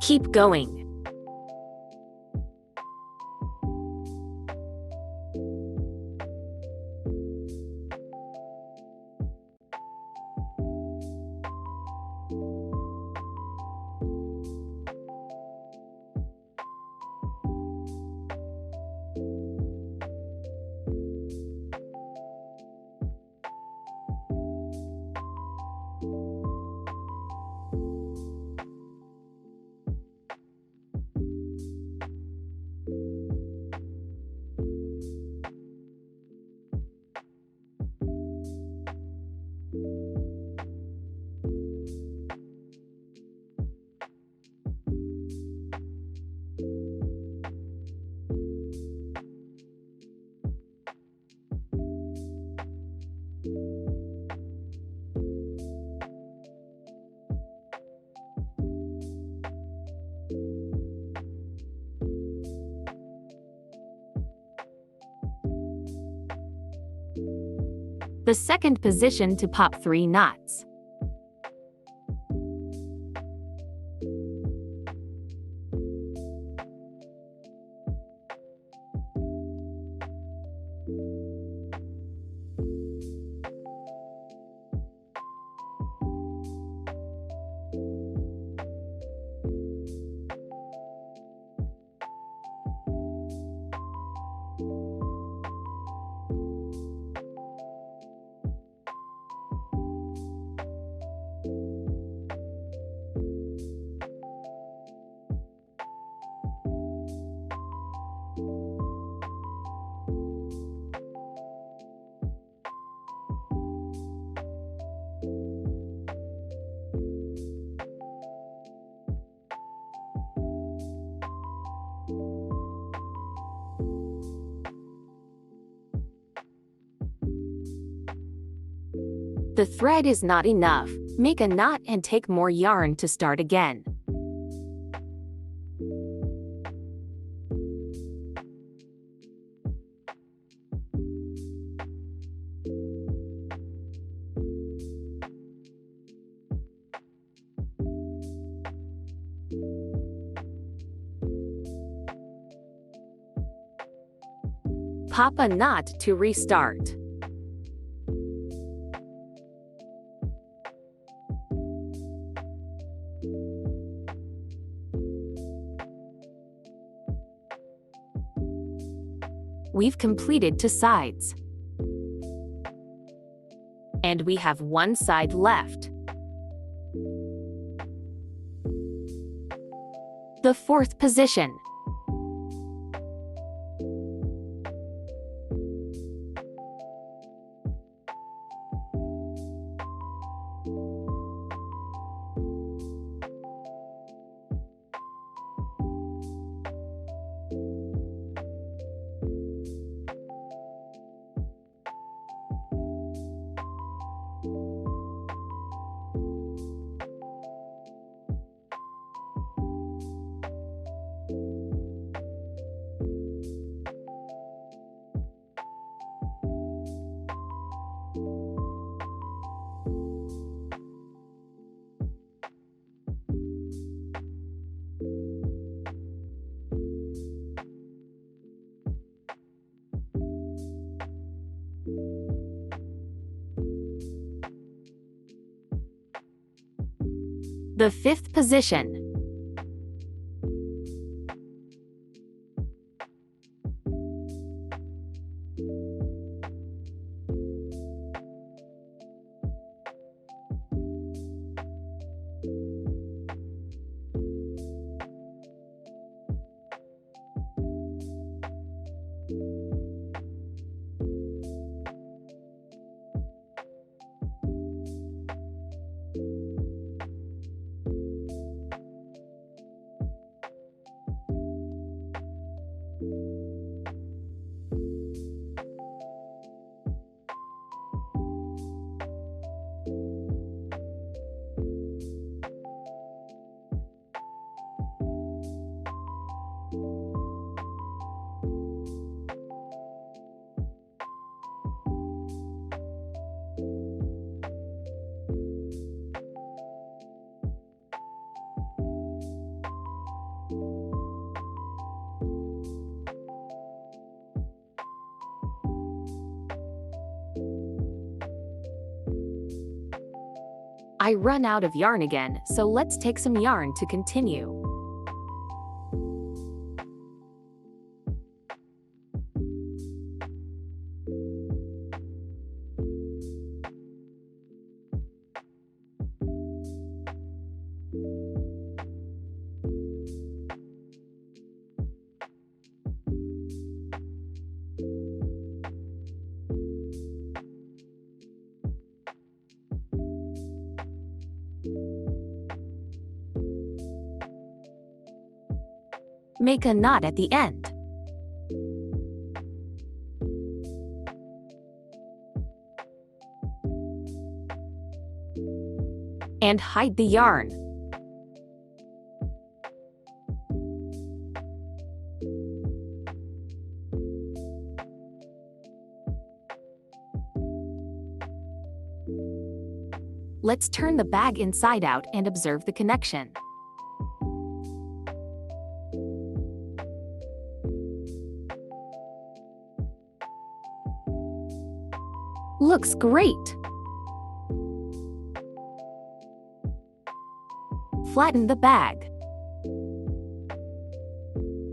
Keep going. The second position to pop 3 knots. The thread is not enough. Make a knot and take more yarn to start again. Pop a knot to restart. We've completed 2 sides. And we have 1 side left. The 4th position. The fifth position. I run out of yarn again, so let's take some yarn to continue. Make a knot at the end. And hide the yarn. Let's turn the bag inside out and observe the connection. Looks great! Flatten the bag.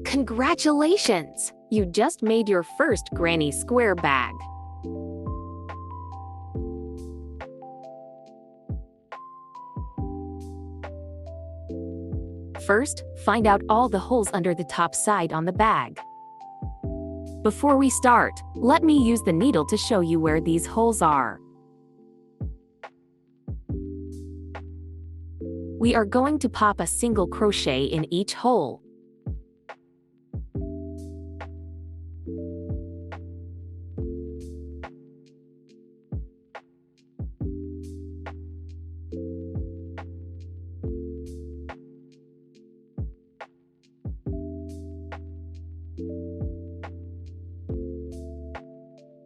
Congratulations! You just made your first granny square bag. First, find out all the holes under the top side on the bag. Before we start, let me use the needle to show you where these holes are. We are going to pop a single crochet in each hole.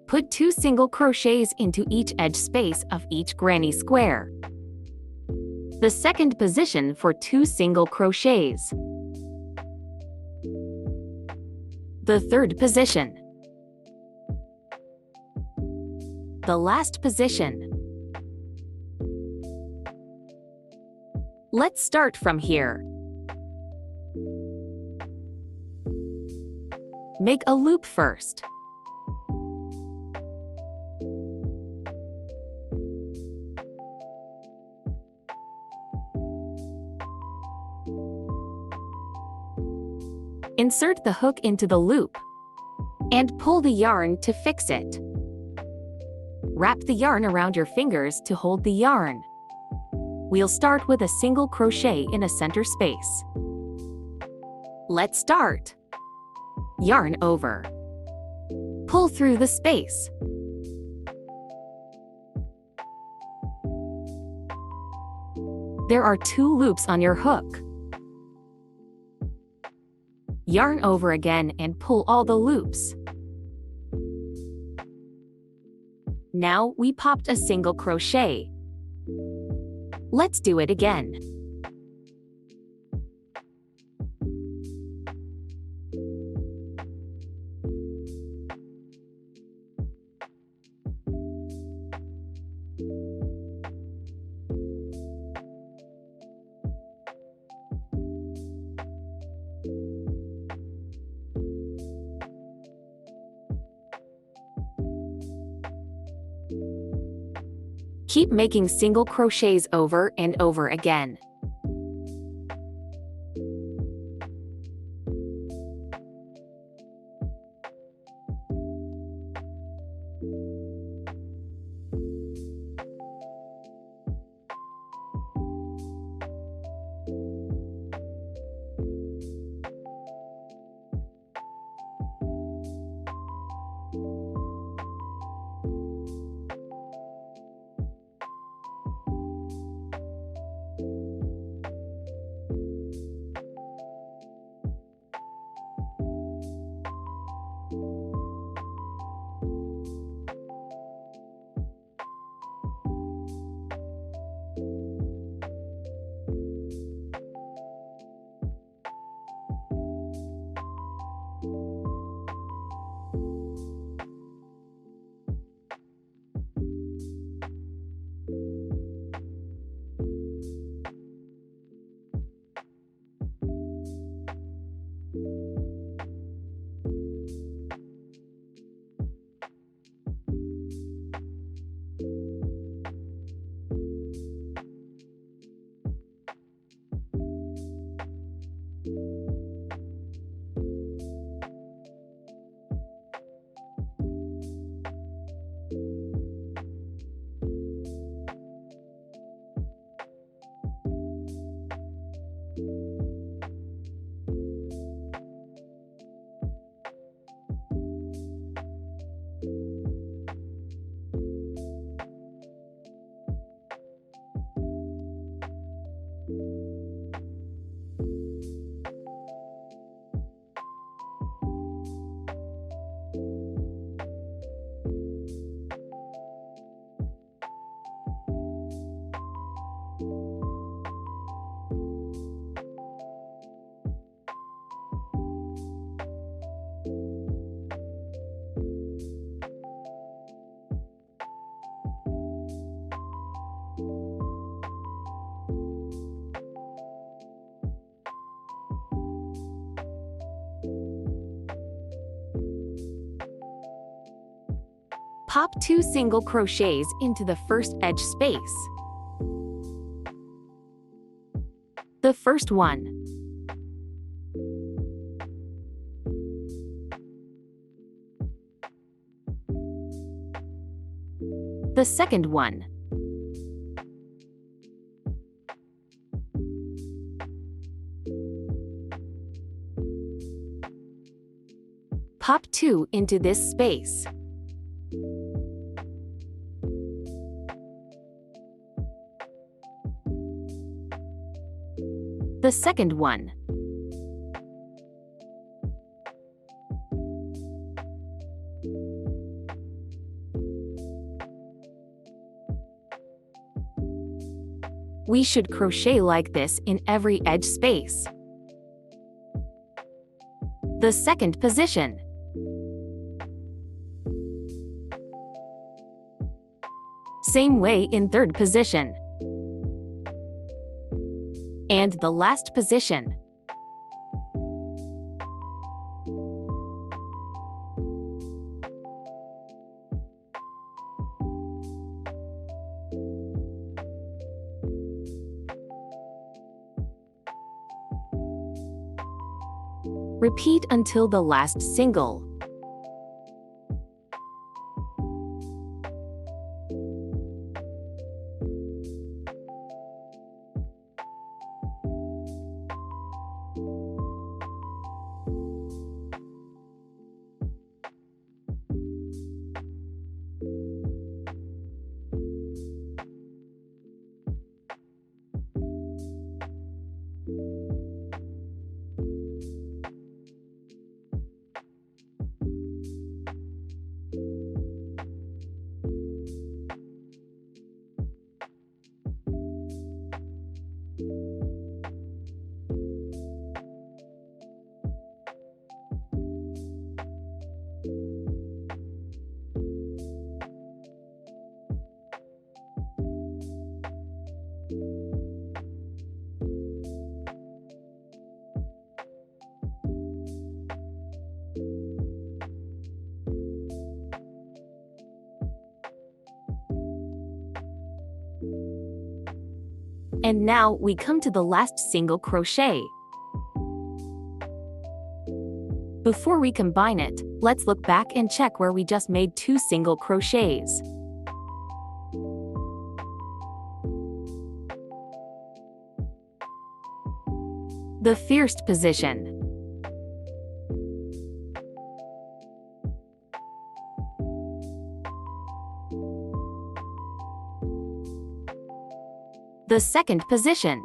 Put 2 single crochets into each edge space of each granny square. The second position for 2 single crochets. The third position. The last position. Let's start from here. Make a loop first. Insert the hook into the loop and pull the yarn to fix it. Wrap the yarn around your fingers to hold the yarn. We'll start with a single crochet in a center space. Let's start. Yarn over. Pull through the space. There are 2 loops on your hook. Yarn over again and pull all the loops. Now we popped a single crochet. Let's do it again. Keep making single crochets over and over again. Pop 2 single crochets into the first edge space. The first one. The second one. Pop 2 into this space. The second one. We should crochet like this in every edge space. The second position. Same way in third position. And the last position. Repeat until the last single. And now we come to the last single crochet. Before we combine it, let's look back and check where we just made 2 single crochets. The first position. The second position.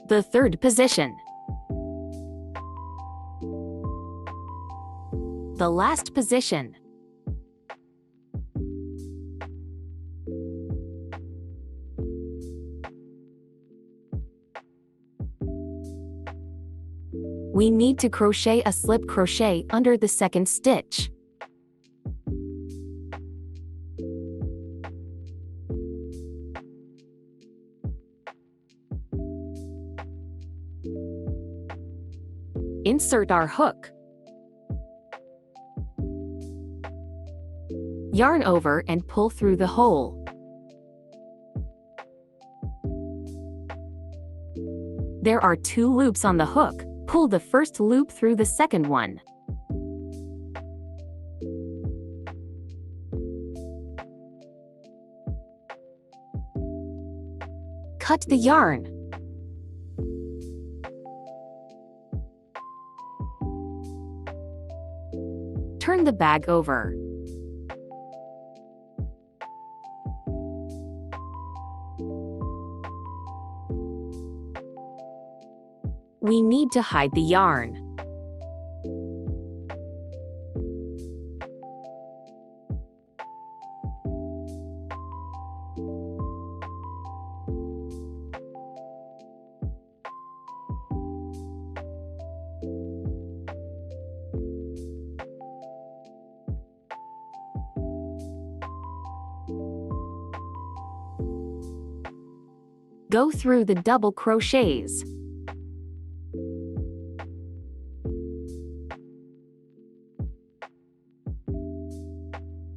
The third position. The last position. We need to crochet a slip crochet under the second stitch. Insert our hook. Yarn over and pull through the hole. There are 2 loops on the hook. Pull the first loop through the second one. Cut the yarn. Turn the bag over. We need to hide the yarn. Go through the double crochets.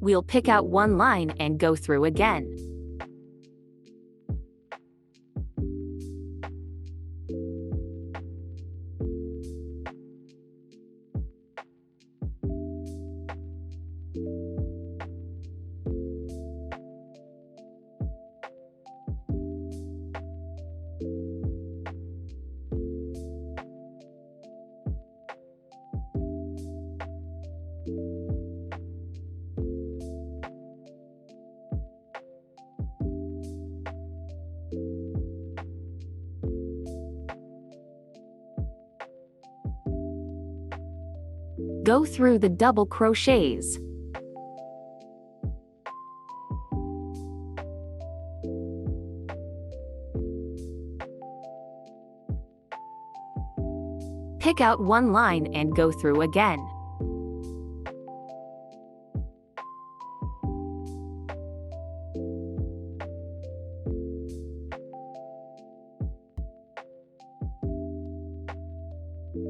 We'll pick out one line and go through again. Go through the double crochets. Pick out one line and go through again.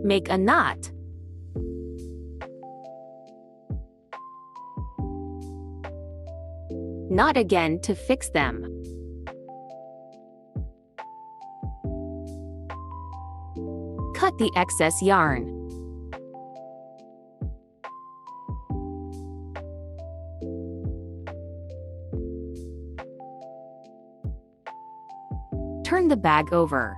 Make a knot. Knot again to fix them. Cut the excess yarn. Turn the bag over.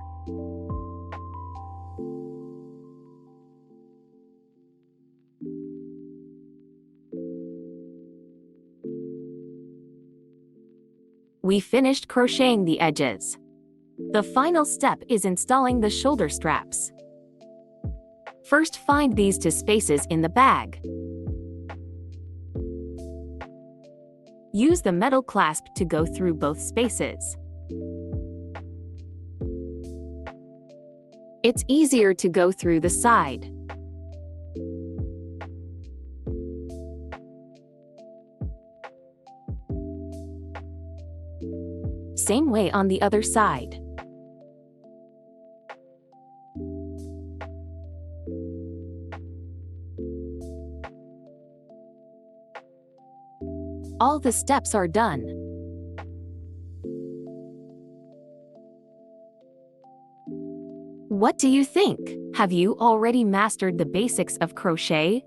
We finished crocheting the edges. The final step is installing the shoulder straps. First, find these 2 spaces in the bag. Use the metal clasp to go through both spaces. It's easier to go through the side. Same way on the other side. all the steps are done. What do you think? Have you already mastered the basics of crochet?